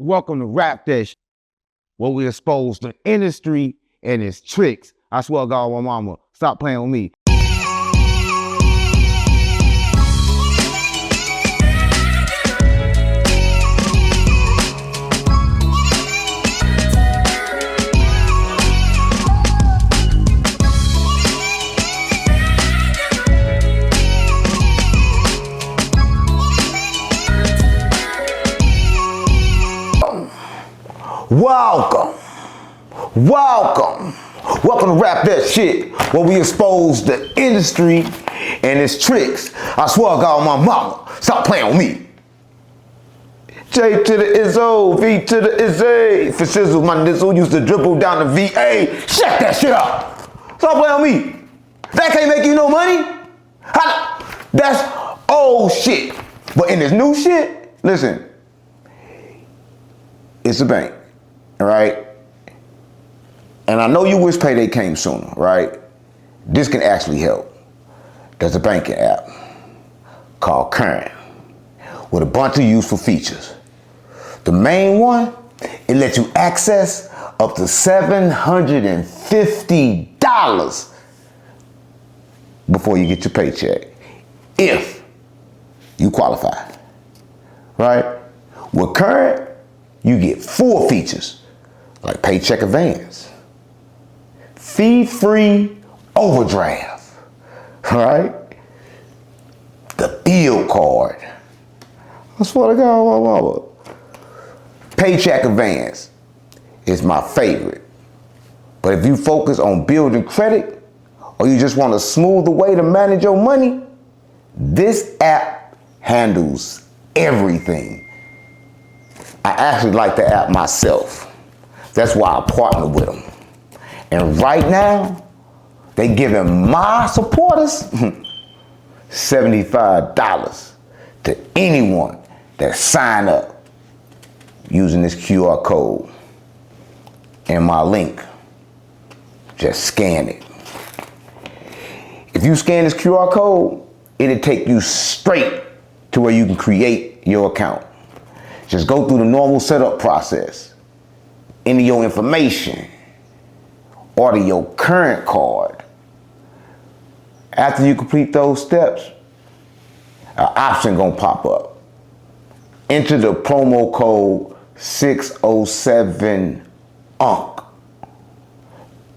Welcome to Rap Dish, where we expose the industry and its tricks. I swear to God, my mama, stop playing with me. Welcome to Rap That Shit, where we expose the industry and its tricks. I swear to God, my mama, stop playing with me. J to the Izzo, V to the Izzy. For sizzle, my nizzle used to dribble down the VA. Shut that shit up. Stop playing with me. That can't make you no money. That's old shit. But in this new shit, listen, it's a bank, all right? And I know you wish payday came sooner, right? This can actually help. There's a banking app called Current with a bunch of useful features. The main one, it lets you access up to $750 before you get your paycheck, if you qualify, right? With Current, you get 4 features, like paycheck advance, fee-free overdraft, right? The bill card. I swear to God, paycheck advance is my favorite. But if you focus on building credit, or you just want a smoother way to manage your money, this app handles everything. I actually like the app myself. That's why I partner with them. And right now, they giving my supporters $75 to anyone that sign up using this QR code and my link. Just scan it. If you scan this QR code, it'll take you straight to where you can create your account. Just go through the normal setup process. Enter your information. Order your Current card. After you complete those steps, an option gonna pop up. Enter the promo code 607UNC.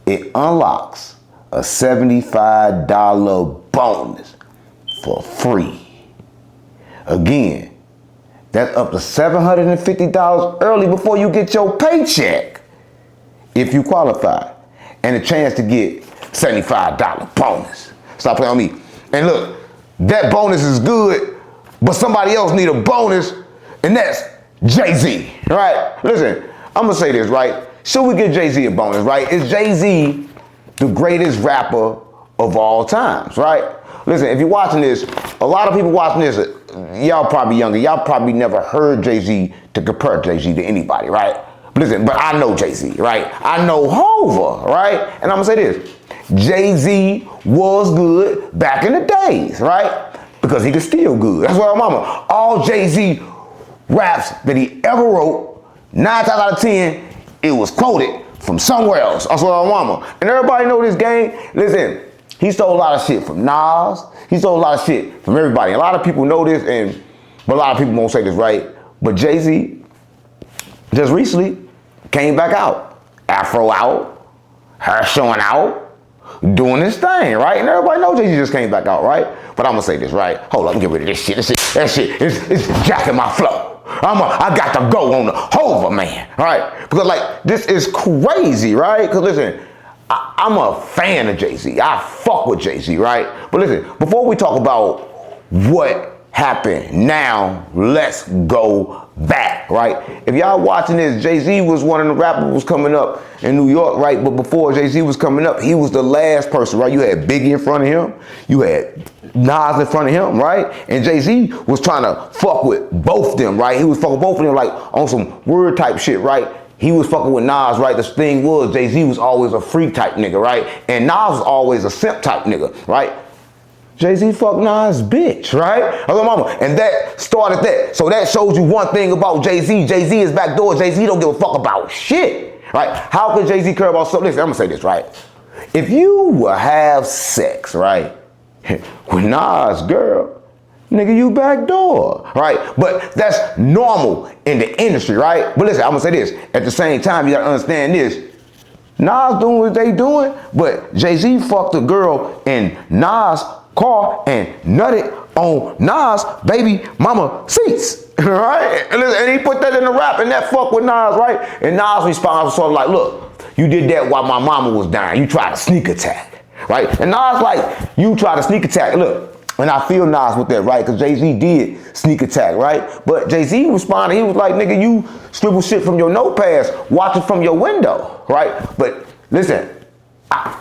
It unlocks a $75 bonus for free. Again, that's up to $750 early before you get your paycheck, if you qualify. And a chance to get $75 bonus. Stop playing with me. And look, that bonus is good, but somebody else need a bonus, and that's Jay-Z, right? Listen, I'm gonna say this, right? Should we give Jay-Z a bonus, right? Is Jay-Z the greatest rapper of all times, right? Listen, if you're watching this, a lot of people watching this, y'all probably younger, y'all probably never heard Jay-Z to compare Jay-Z to anybody, right? Listen, but I know Jay-Z, right? I know Hova, right? And I'm gonna say this, Jay-Z was good back in the days, right? Because he was still good. That's what I'm mama. All Jay-Z raps that he ever wrote, 9 times out of 10, it was quoted from somewhere else. That's what I'm mama. And everybody know this game. Listen, he stole a lot of shit from Nas. He stole a lot of shit from everybody. A lot of people know this, but a lot of people won't say this, right? But Jay-Z just recently came back out. Afro out, hair showing out, doing this thing, right? And everybody knows Jay-Z just came back out, right? But I'm gonna say this, right? Hold up, I'm get rid of this shit. That shit is jacking my flow. I got to go on the Hova, man, all right? Because like, this is crazy, right? Because listen, I'm a fan of Jay-Z. I fuck with Jay-Z, right? But listen, before we talk about what happened now, let's go back, right? If y'all watching this, Jay-Z was one of the rappers was coming up in New York, right? But before Jay-Z was coming up, he was the last person, right? You had Biggie in front of him. You had Nas in front of him, right? And Jay-Z was trying to fuck with both of them, right? He was fucking both of them like on some word type shit, right? He was fucking with Nas, right? The thing was, Jay-Z was always a freak type nigga, right? And Nas was always a simp type nigga, right? Jay-Z fucked Nas' bitch, right? Hello, mama. And that started that. So that shows you one thing about Jay-Z. Jay-Z is backdoor. Jay-Z don't give a fuck about shit, right? How could Jay-Z care about something? Listen, I'm gonna say this, right? If you will have sex, right, with Nas' girl, nigga, you backdoor, right? But that's normal in the industry, right? But listen, I'm gonna say this. At the same time, you gotta understand this. Nas doing what they doing, but Jay-Z fucked a girl in Nas' car and nutted on Nas' baby mama seats, right? And he put that in the rap, and that fuck with Nas, right? And Nas' response was sort of like, look, you did that while my mama was dying. You tried to sneak attack, right? And Nas like, you tried to sneak attack. Look, and I feel Nas with that, right? Because Jay-Z did sneak attack, right? But Jay-Z responded, he was like, nigga, you scribble shit from your notepads, watch it from your window, right? But listen,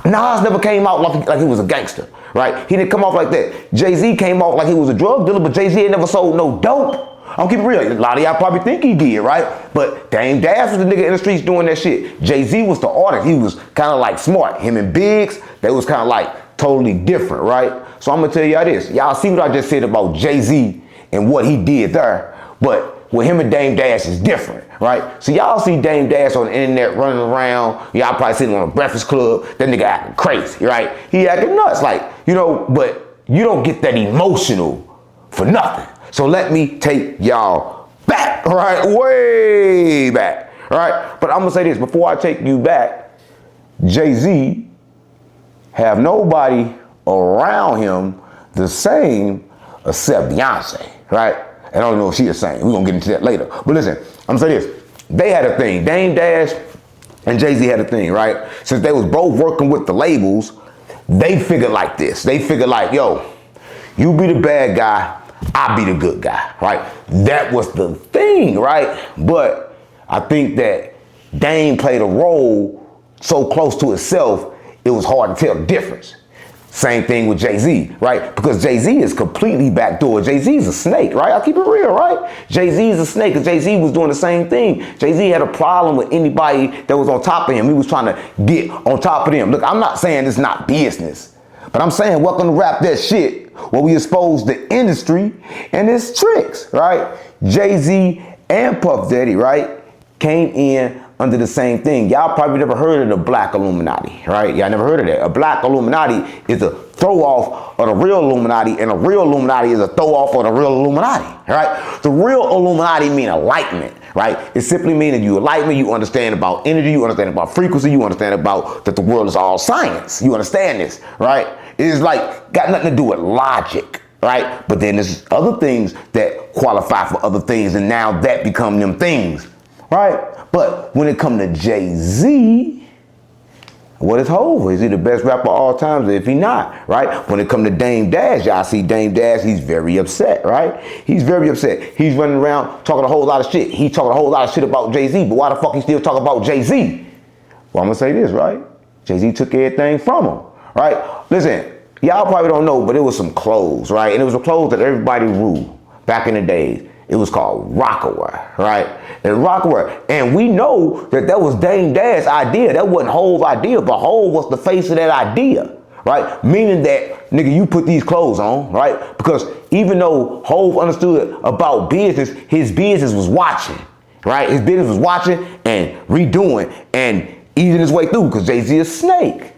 Nas never came out like he was a gangster, right? He didn't come off like that. Jay-Z came off like he was a drug dealer, but Jay-Z ain't never sold no dope. I'm keeping it real. A lot of y'all probably think he did, right? But Dame Dash was the nigga in the streets doing that shit. Jay-Z was the artist. He was kind of like smart. Him and Biggs, they was kind of like totally different, right? So I'm gonna tell y'all this. Y'all see what I just said about Jay-Z and what he did there, but with him and Dame Dash is different, right? So y'all see Dame Dash on the internet running around. Y'all probably sitting on a Breakfast Club. That nigga acting crazy, right? He acting nuts, like, you know, but you don't get that emotional for nothing. So let me take y'all back, right? Way back, right? But I'm gonna say this, before I take you back, Jay-Z have nobody around him the same except Beyonce, right? And I don't know if she the same. We're gonna get into that later. But listen, I'm gonna say this. They had a thing. Dame Dash and Jay-Z had a thing, right? Since they was both working with the labels, they figured like this. They figured like, yo, you be the bad guy, I be the good guy, right? That was the thing, right? But I think that Dame played a role so close to itself, it was hard to tell the difference. Same thing with Jay-Z, right? Because Jay-Z is completely backdoor. Jay-Z is a snake, right? I'll keep it real, right? Jay-Z is a snake because Jay-Z was doing the same thing. Jay-Z had a problem with anybody that was on top of him. He was trying to get on top of them. Look, I'm not saying it's not business, but I'm saying welcome to Rap That Shit, where we expose the industry and its tricks, right? Jay-Z and Puff Daddy, right, came in under the same thing. Y'all probably never heard of the Black Illuminati, right? Y'all never heard of that. A Black Illuminati is a throw off of the real Illuminati, and a real Illuminati is a throw off of the real Illuminati, right? The real Illuminati mean enlightenment, right? It simply means that you enlightenment, you understand about energy, you understand about frequency, you understand about that the world is all science. You understand this, right? It is like, got nothing to do with logic, right? But then there's other things that qualify for other things, and now that become them things, right? But when it comes to Jay-Z, what is Hov? Is he the best rapper of all time? If he not, right? When it comes to Dame Dash, y'all see Dame Dash, he's very upset, right? He's very upset. He's running around talking a whole lot of shit. He's talking a whole lot of shit about Jay-Z, but why the fuck he still talking about Jay-Z? Well, I'm gonna say this, right? Jay-Z took everything from him, right? Listen, y'all probably don't know, but it was some clothes, right? And it was the clothes that everybody wore back in the days. It was called Rockaware, right? And Rockaware. And we know that that was Dame Dash's idea. That wasn't Hov's idea, but Hov was the face of that idea, right? Meaning that, nigga, you put these clothes on, right? Because even though Hov understood about business, his business was watching, right? His business was watching and redoing and easing his way through because Jay-Z is a snake,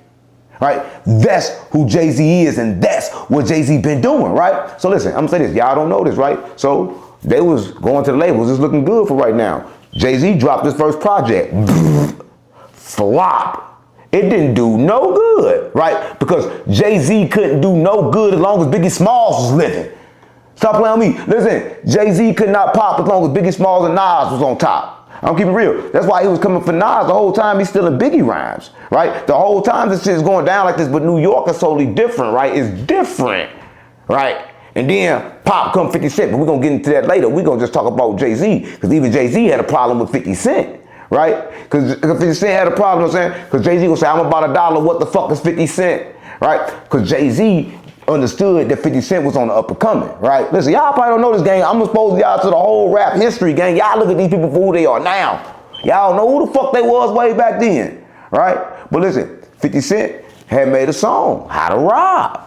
right? That's who Jay-Z is, and that's what Jay-Z been doing, right? So listen, I'm gonna say this. Y'all don't know this, right? So they was going to the labels. It's looking good for right now. Jay-Z dropped his first project. Flop. It didn't do no good, right? Because Jay-Z couldn't do no good as long as Biggie Smalls was living. Stop playing with me. Listen, Jay-Z could not pop as long as Biggie Smalls and Nas was on top. I'm keeping it real. That's why he was coming for Nas the whole time. He's still in Biggie rhymes, right? The whole time this shit is going down like this, but New York is totally different, right? It's different, right? And then Pop come 50 Cent, but we're gonna get into that later. We're gonna just talk about Jay-Z, because even Jay-Z had a problem with 50 Cent, right? Because 50 Cent had a problem, you know what I'm saying? Because Jay-Z gonna say, I'm about $1, what the fuck is 50 Cent, right? Because Jay-Z understood that 50 Cent was on the up and coming, right? Listen, y'all probably don't know this, gang. I'm exposing y'all to the whole rap history, gang. Y'all look at these people for who they are now. Y'all know who the fuck they was way back then, right? But listen, 50 Cent had made a song, How to Rob.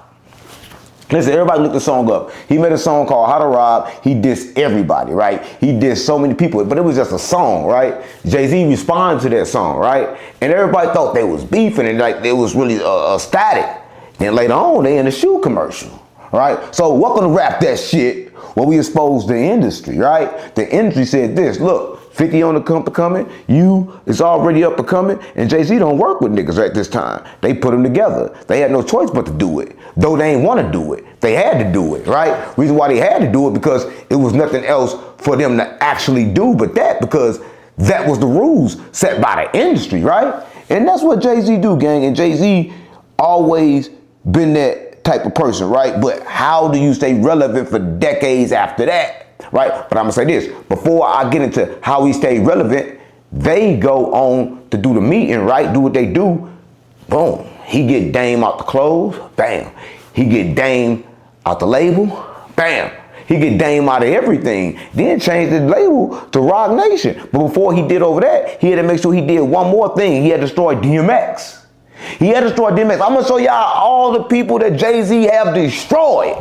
Listen, everybody look the song up. He made a song called How to Rob. He dissed everybody, right? He dissed so many people, but it was just a song, right? Jay-Z responded to that song, right? And everybody thought they was beefing and like it was really static. Then later on, they in a shoe commercial, right? So welcome to Rap That Shit, where we exposed the industry, right? The industry said this, look, 50 on the coming, you is already up and coming, and Jay-Z don't work with niggas at this time. They put them together. They had no choice but to do it. Though they ain't want to do it, they had to do it, right? Reason why they had to do it because it was nothing else for them to actually do but that, because that was the rules set by the industry, right? And that's what Jay-Z do, gang, and Jay-Z always been that type of person, right? But how do you stay relevant for decades after that? Right? But I'm gonna say this, before I get into how he stayed relevant, they go on to do the meeting, right? Do what they do. Boom. He get Dame out the clothes. Bam. He get Dame out the label. Bam. He get Dame out of everything. Then change the label to Roc Nation. But before he did over that, he had to make sure he did one more thing. He had to destroy DMX. He had to destroy DMX. I'm gonna show y'all all the people that Jay-Z have destroyed.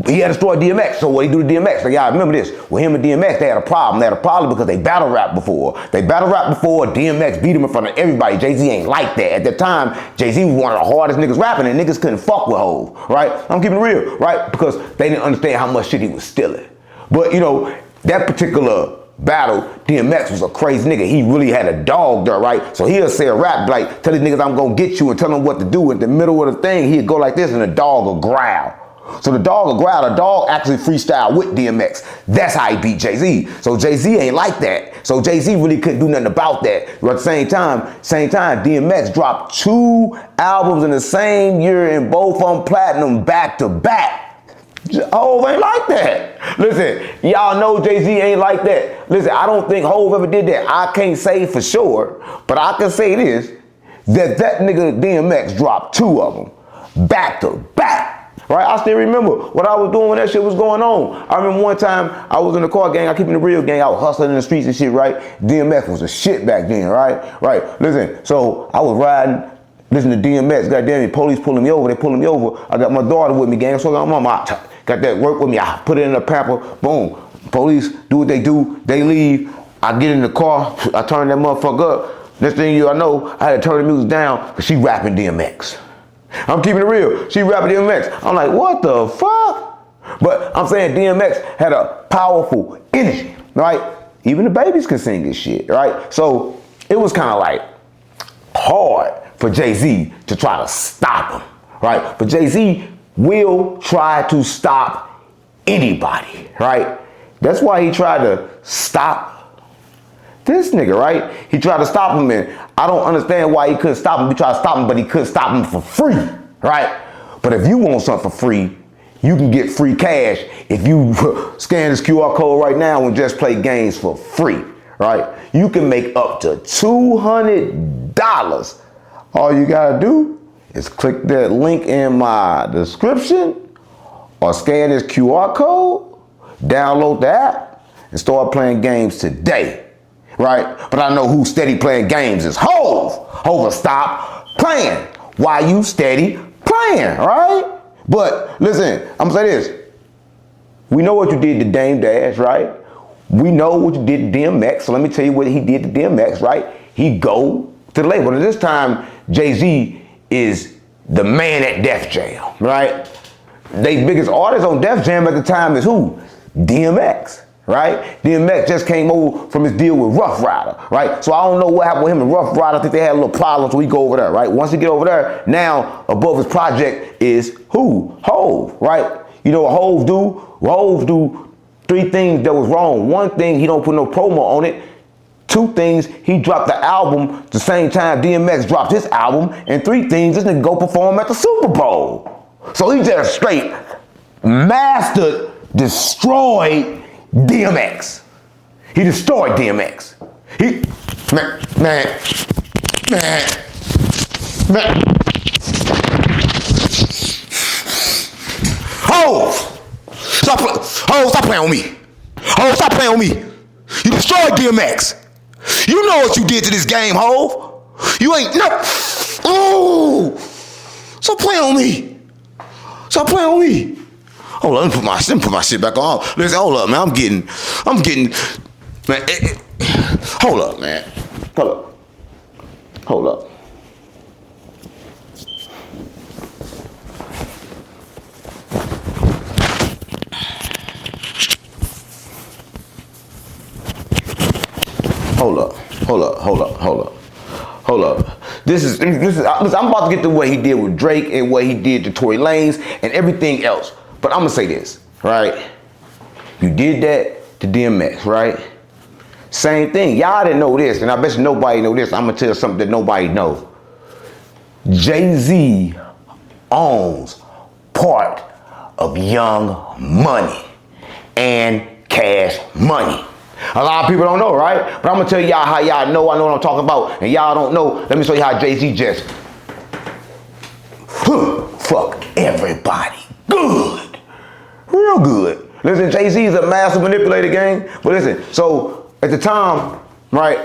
He had to destroy DMX. So what he do to DMX? Like, y'all remember this. With him and DMX, they had a problem. They had a problem because they battle rapped before. DMX beat him in front of everybody. Jay-Z ain't like that. At the time, Jay-Z was one of the hardest niggas rapping, and niggas couldn't fuck with Hov, right? I'm keeping it real, right? Because they didn't understand how much shit he was stealing. But, you know, that particular battle, DMX was a crazy nigga. He really had a dog there, right? So he'll say a rap like, tell these niggas I'm gonna get you and tell them what to do. In the middle of the thing, he'd go like this and the dog will growl. So the dog will growl. The dog actually freestyle with DMX. That's how he beat Jay-Z. So Jay-Z ain't like that. So Jay-Z really couldn't do nothing about that. But at the same time, DMX dropped 2 albums in the same year and both on platinum back to back. Hov ain't like that. Listen, y'all know Jay-Z ain't like that. Listen, I don't think Hov ever did that. I can't say for sure, but I can say this, that nigga DMX dropped 2 of them back to back. Right, I still remember what I was doing when that shit was going on. I remember one time I was in the car, gang. I keep in the real, gang. I was hustling in the streets and shit, right? DMX was a shit back then, right? Right. Listen, so I was riding, listening to DMX. Goddamn it, police pulling me over. They pulling me over. I got my daughter with me, gang. So I got my mom. Got that work with me. I put it in a pamper. Boom. Police do what they do. They leave. I get in the car. I turn that motherfucker up. Next thing I know, I had to turn the music down because she rapping DMX. I'm keeping it real. She rapping DMX. I'm like, what the fuck? But I'm saying DMX had a powerful energy, right? Even the babies could sing this shit, right? So it was kind of like hard for Jay-Z to try to stop him, right? But Jay-Z will try to stop anybody, right? That's why he tried to stop this nigga, right? He tried to stop him, and I don't understand why he couldn't stop him. He tried to stop him, but he couldn't stop him for free, right? But if you want something for free, you can get free cash if you scan this QR code right now and just play games for free, right? You can make up to $200. All you gotta do is click that link in my description or scan this QR code, download the app, and start playing games today. Right? But I know who's steady playing games is Hov. Hov will stop playing. Why you steady playing, right? But listen, I'm gonna say this. We know what you did to Dame Dash, right? We know what you did to DMX. So let me tell you what he did to DMX, right? He go to the label. And this time, Jay-Z is the man at Def Jam, right? They biggest artist on Def Jam at the time is who? DMX. Right? DMX just came over from his deal with Rough Rider, right? So I don't know what happened with him and Rough Rider. I think they had a little problem, so we go over there, right? Once we get over there, now above his project is who? Hov, right? You know what Hov do? Hov do 3 things that was wrong. 1 thing, he don't put no promo on it. 2 things, he dropped the album the same time DMX dropped his album. And 3 things, this nigga go perform at the Super Bowl. So he just straight mastered, destroyed DMX. He destroyed DMX. Man. Hov, stop playing on me. Hov, stop playing on me. You destroyed DMX. You know what you did to this game, Hov. You ain't no. Oh, stop playing on me. Stop playing on me. Hold up, let me put my shit back on. Listen, hold up, man. I'm getting, man. Hold up, man. Hold up. Hold up. Hold up. This is. Listen, I'm about to get to what he did with Drake and what he did to Tory Lanez and everything else. But I'm gonna say this, right? You did that to DMX, right? Same thing. Y'all didn't know this, and I bet you nobody know this. I'm gonna tell you something that nobody knows. Jay-Z owns part of Young Money and Cash Money. A lot of people don't know, right? But I'm gonna tell y'all how y'all know I know what I'm talking about, and y'all don't know. Let me show you how Jay-Z just fuck everybody good. Real good. Listen, Jay-Z is a massive manipulator, gang. But listen, so at the time, right,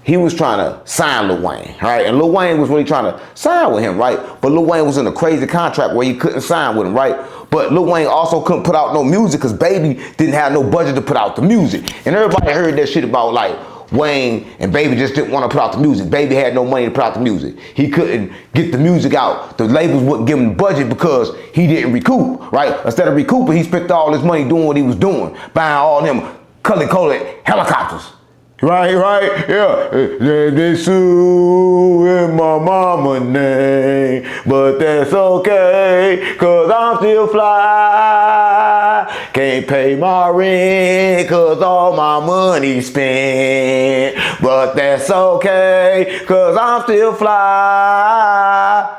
he was trying to sign Lil Wayne, right? And Lil Wayne was really trying to sign with him, right? But Lil Wayne was in a crazy contract where he couldn't sign with him, right? But Lil Wayne also couldn't put out no music because Baby didn't have no budget to put out the music. And everybody heard that shit about like Wayne and Baby just didn't want to put out the music. Baby had no money to put out the music. He couldn't get the music out. The labels wouldn't give him the budget because he didn't recoup, right? Instead of recouping, he spent all his money doing what he was doing, buying all them colored helicopters. Right, yeah. They sue in my mama name, but that's okay, cause I'm still fly. Can't pay my rent, cause all my money spent, but that's okay, cause I'm still fly.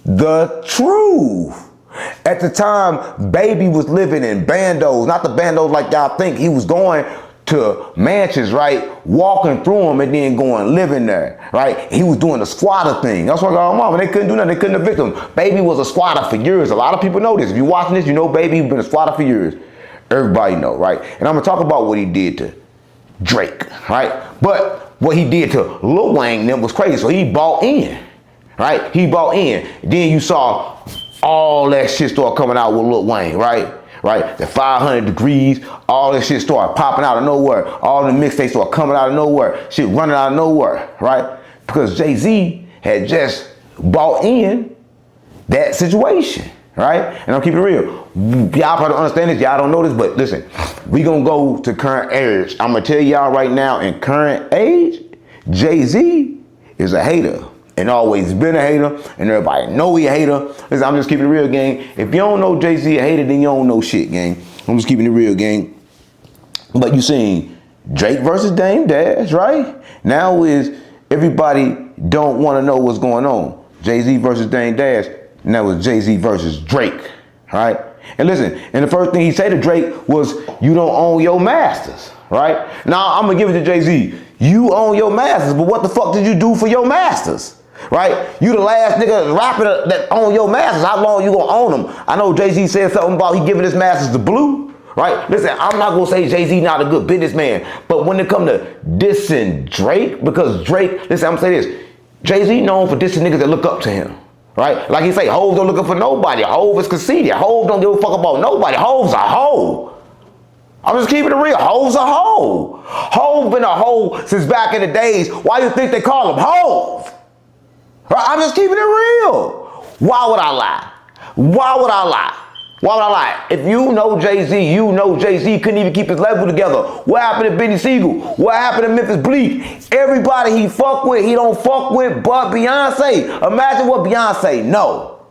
The truth. At the time, Baby was living in bandos, not the bandos like y'all think. He was going to mansions, right? Walking through them and then going living there, right? He was doing the squatter thing. That's what I got mom. And they couldn't do nothing. They couldn't evict him. Baby was a squatter for years. A lot of people know this. If you're watching this, you know Baby been a squatter for years. Everybody know, right? And I'm gonna talk about what he did to Drake, right? But what he did to Lil Wayne them was crazy. So he bought in, right? He bought in. Then you saw all that shit start coming out with Lil Wayne, right? Right, the 500 degrees, all this shit started popping out of nowhere. All the mixtapes started coming out of nowhere. Shit running out of nowhere, right? Because Jay-Z had just bought in that situation, right? And I'll keep it real. Y'all probably don't understand this. Y'all don't know this, but listen, we gonna go to current age. I'm gonna tell y'all right now, in current age, Jay-Z is a hater. And always been a hater, and everybody know he a hater. Listen, I'm just keeping it real, gang. If you don't know Jay-Z a hater, then you don't know shit, gang. I'm just keeping it real, gang. But you seen Drake versus Dame Dash, right? Now is everybody don't want to know what's going on. Jay-Z versus Dame Dash, and that was Jay-Z versus Drake, right? And listen, and the first thing he said to Drake was, you don't own your masters, right? Now, I'm going to give it to Jay-Z. You own your masters, but what the fuck did you do for your masters? Right? You the last nigga rapper that own your masters. How long you gonna own them? I know Jay-Z said something about he giving his masters the blue. Right? Listen, I'm not gonna say Jay-Z not a good businessman, but when it come to dissing Drake, because Drake, listen, I'm gonna say this. Jay-Z known for dissing niggas that look up to him. Right? Like he say, Hov don't look up for nobody. Hov is conceited. Hov don't give a fuck about nobody. Hov's a hoe. I'm just keeping it real. Hov's a hoe. Hov been a hoe since back in the days. Why you think they call him Hov? I'm just keeping it real. Why would I lie? Why would I lie? Why would I lie? If you know Jay-Z, you know Jay-Z couldn't even keep his label together. What happened to Benny Siegel? What happened to Memphis Bleak? Everybody he fuck with, he don't fuck with but Beyonce. Imagine what Beyonce know.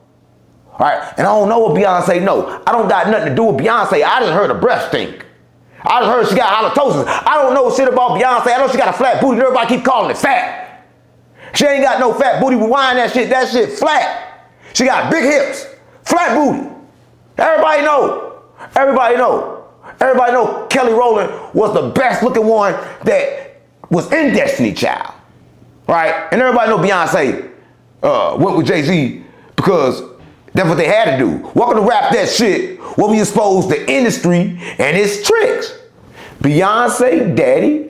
All right, and I don't know what Beyonce know. I don't got nothing to do with Beyonce. I just heard her breath stink. I just heard she got halitosis. I don't know shit about Beyonce. I know she got a flat booty. Everybody keep calling it fat. She ain't got no fat booty. Rewind that shit flat. She got big hips, flat booty. Everybody know. Everybody know. Everybody know Kelly Rowland was the best looking one that was in Destiny Child. Right? And everybody know Beyonce went with Jay-Z because that's what they had to do. Welcome to Rap That Shit, where we expose the industry and its tricks. Beyonce daddy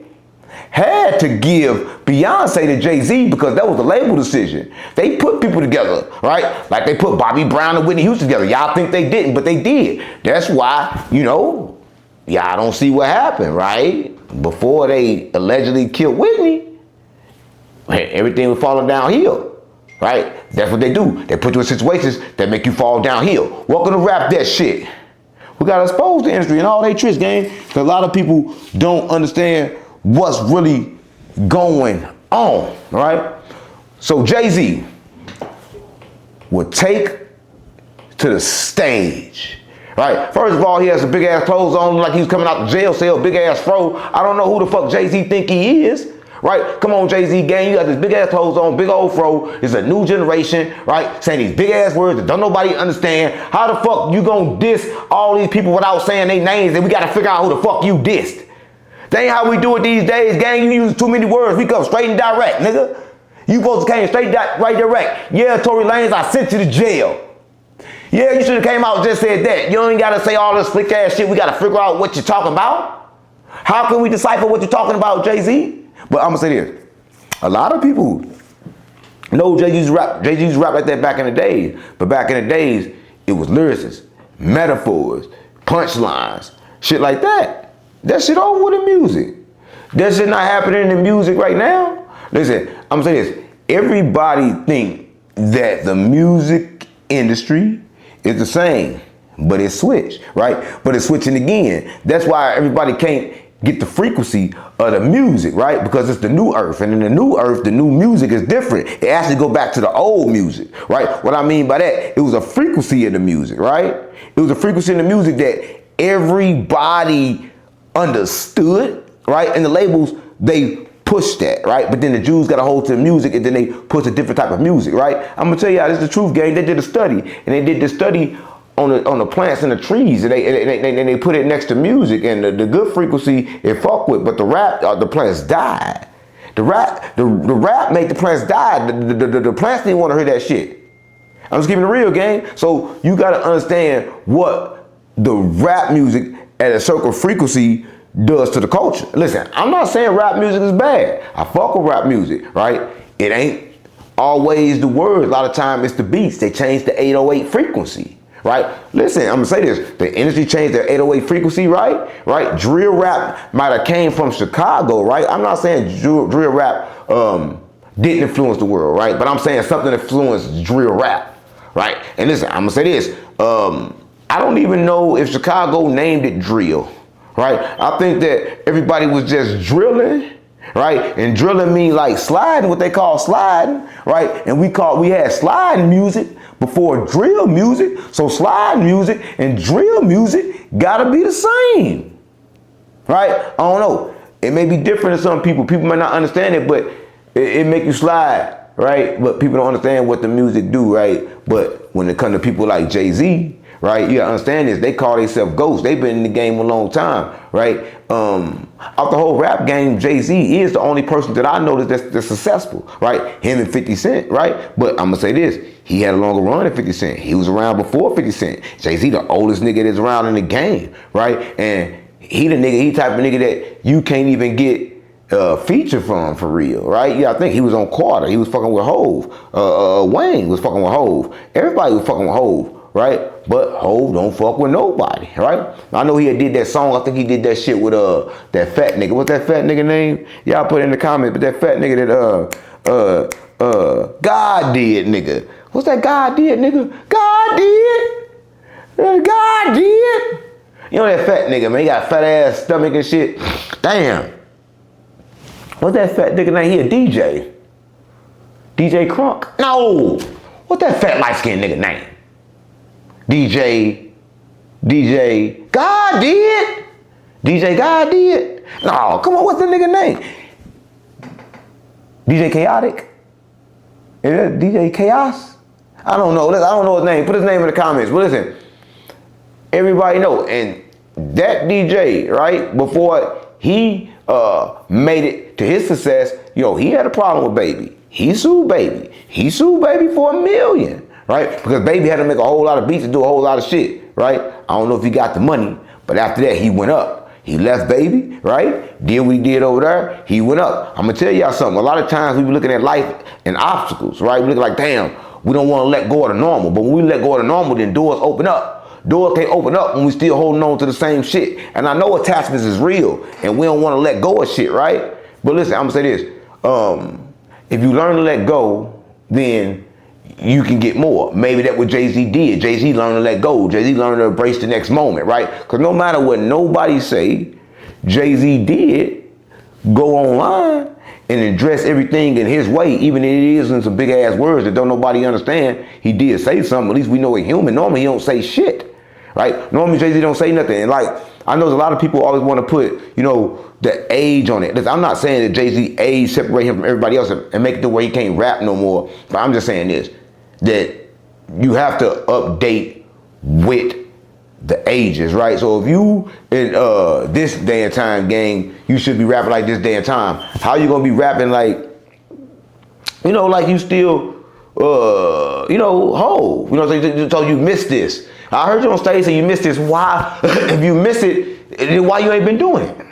had to give Beyonce to Jay-Z because that was a label decision. They put people together, right? Like they put Bobby Brown and Whitney Houston together. Y'all think they didn't, but they did. That's why, y'all don't see what happened, right? Before they allegedly killed Whitney, everything was falling downhill, right? That's what they do. They put you in situations that make you fall downhill. Welcome to Rap That Shit. We gotta expose the industry and all they tricks, gang, because a lot of people don't understand what's really going on, right? So Jay-Z would take to the stage, right? First of all, he has the big ass clothes on like he was coming out the jail cell, big ass fro. I don't know who the fuck Jay-Z think he is, right? Come on, Jay-Z gang, you got this big ass clothes on, big old fro. It's a new generation, right? Saying these big ass words that don't nobody understand. How the fuck you gonna diss all these people without saying their names, and we gotta figure out who the fuck you dissed? That ain't how we do it these days, gang. You use too many words. We come straight and direct, nigga. You supposed to came straight right direct. Yeah, Tory Lanez, I sent you to jail. Yeah, you should have came out and just said that. You ain't gotta say all this slick ass shit. We gotta figure out what you're talking about. How can we decipher what you're talking about, Jay-Z? But I'm gonna say this. A lot of people know Jay-Z's rap like that back in the days. But back in the days, it was lyricists, metaphors, punchlines, shit like that. That shit over with the music. That shit not happening in the music right now. Listen, I'm saying this. Everybody think that the music industry is the same, but it's switched, right? But it's switching again. That's why everybody can't get the frequency of the music, right? Because it's the new earth. And in the new earth, the new music is different. It actually go back to the old music, right? What I mean by that, it was a frequency in the music, right? It was a frequency in the music that everybody understood, right? And the labels, they pushed that, right? But then the Jews got a hold to the music and then they pushed a different type of music, right? I'm gonna tell y'all, this is the truth, gang. They did a study, and they did this study on the plants and the trees, and they put it next to music, and the good frequency it fuck with, but the plants died. The rap made the plants die. The plants didn't want to hear that shit. I'm just keeping it real, gang. So you gotta understand what the rap music at a certain frequency does to the culture. Listen, I'm not saying rap music is bad. I fuck with rap music, right? It ain't always the words. A lot of time it's the beats. They change the 808 frequency, right? Listen, I'm gonna say this. The industry changed their 808 frequency, right? Right? Drill rap might have came from Chicago, right? I'm not saying drill rap didn't influence the world, right? But I'm saying something influenced drill rap, right? And listen, I'm gonna say this. I don't even know if Chicago named it drill, right? I think that everybody was just drilling, right? And drilling means like sliding, what they call sliding, right? And we had sliding music before drill music. So sliding music and drill music gotta be the same, right? I don't know. It may be different to some people. People might not understand it, but it make you slide, right? But people don't understand what the music do, right? But when it comes to people like Jay-Z, right, you gotta understand this. They call themselves ghosts. They've been in the game a long time, right? Out the whole rap game, Jay-Z is the only person that I know that's successful, right? Him and 50 Cent, right? But I'm gonna say this. He had a longer run than 50 Cent. He was around before 50 Cent. Jay-Z the oldest nigga that's around in the game, right? And he type of nigga that you can't even get feature from for real, right? Yeah, I think he was on Carter. He was fucking with Hove. Wayne was fucking with Hove. Everybody was fucking with Hove, right? But Hove don't fuck with nobody, right? I know he had did that song. I think he did that shit with that fat nigga. What's that fat nigga name? Y'all put it in the comments. But that fat nigga that God did, nigga. What's that God did, nigga? God did. God did. You know that fat nigga, man. He got a fat ass stomach and shit. Damn. What's that fat nigga name? He a DJ. DJ Crunk? No. What's that fat light skinned nigga name? DJ God did? DJ God did? No, come on, what's the nigga name? DJ Chaotic? Is that DJ Chaos? I don't know. I don't know his name. Put his name in the comments. But listen, everybody know. And that DJ, right, before he made it to his success, he had a problem with Baby. He sued Baby. He sued Baby for $1 million. Right? Because Baby had to make a whole lot of beats and do a whole lot of shit, right? I don't know if he got the money, but after that, he went up. He left Baby, right? Did what he did over there. He went up. I'm gonna tell y'all something. A lot of times we be looking at life and obstacles, right? We look like, damn, we don't want to let go of the normal. But when we let go of the normal, then doors open up. Doors can't open up when we still holding on to the same shit. And I know attachments is real, and we don't want to let go of shit, right? But listen, I'm gonna say this. If you learn to let go, then you can get more. Maybe that's what Jay-Z did. Jay-Z learned to let go. Jay-Z learned to embrace the next moment, right? Because no matter what nobody say, Jay-Z did go online and address everything in his way, even if it is in some big ass words that don't nobody understand. He did say something. At least we know he's human. Normally he don't say shit, right? Normally Jay-Z don't say nothing. And like, I know there's a lot of people always want to put, you know, the age on it. Listen, I'm not saying that Jay-Z age separate him from everybody else and make it to where he can't rap no more. But I'm just saying this, that you have to update with the ages, right? So if you in this day and time, gang, you should be rapping like this day and time. How you gonna be rapping like, you know, like you still, you know, whole? You know what I'm saying? So you missed this. I heard you on stage say you missed this. Why? If you missed it, then why you ain't been doing it?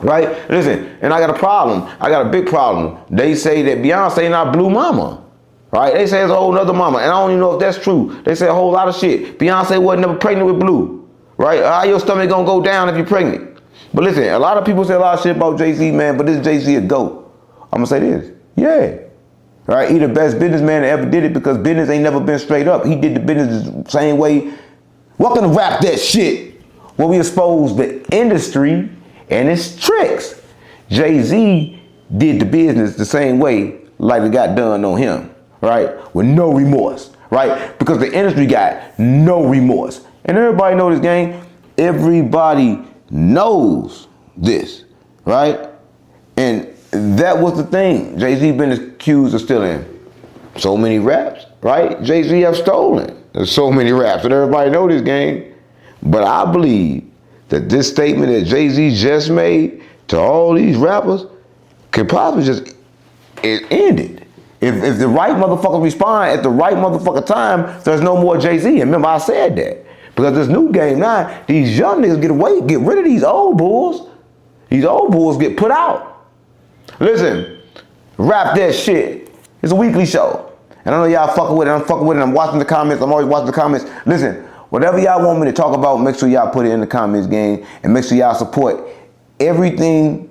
Right? Listen, and I got a problem. I got a big problem. They say that Beyonce not Blue Mama. Right? They say it's a whole nother mama. And I don't even know if that's true. They say a whole lot of shit. Beyonce wasn't never pregnant with Blue. Right? How your stomach gonna go down if you're pregnant? But listen, a lot of people say a lot of shit about Jay-Z, man, but this Jay-Z a GOAT. I'm gonna say this. Yeah. Right? He the best businessman that ever did it because business ain't never been straight up. He did the business the same way. Welcome to Rap That Shit, where we expose the industry and its tricks. Jay-Z did the business the same way like it got done on him. Right? With no remorse, right? Because the industry got no remorse. And everybody know this, gang. Everybody knows this, right? And that was the thing. Jay-Z been accused of stealing so many raps, right? Jay-Z have stolen. There's so many raps, and everybody know this, gang. But I believe that this statement that Jay-Z just made to all these rappers could probably just end it. If the right motherfucker respond at the right motherfucker time, there's no more Jay-Z. And remember, I said that. Because this new game now, these young niggas get rid of these old bulls. These old bulls get put out. Listen, Rap That Shit. It's a weekly show. And I know y'all fucking with it. I'm fucking with it. I'm watching the comments. I'm always watching the comments. Listen, whatever y'all want me to talk about, make sure y'all put it in the comments, gang. And make sure y'all support everything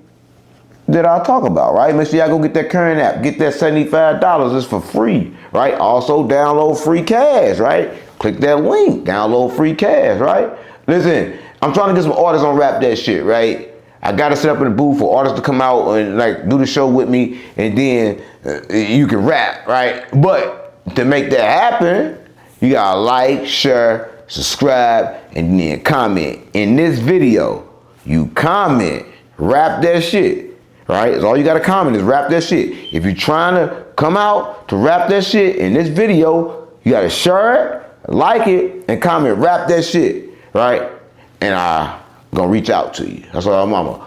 that I talk about, right? Make sure y'all go get that current app. Get that $75. It's for free, right? Also download free cash, right? Click that link, download free cash, right? Listen, I'm trying to get some artists on Rap That Shit, right? I got to set up in the booth for artists to come out and like do the show with me, and then you can rap, right? But to make that happen, you gotta like, share, subscribe, and then comment. In this video, you comment, Rap That Shit. Right? So all you gotta comment is Rap That Shit. If you're trying to come out to Rap That Shit in this video, you gotta share it, like it, and comment Rap That Shit. Right? And I'm gonna reach out to you. That's all, mama.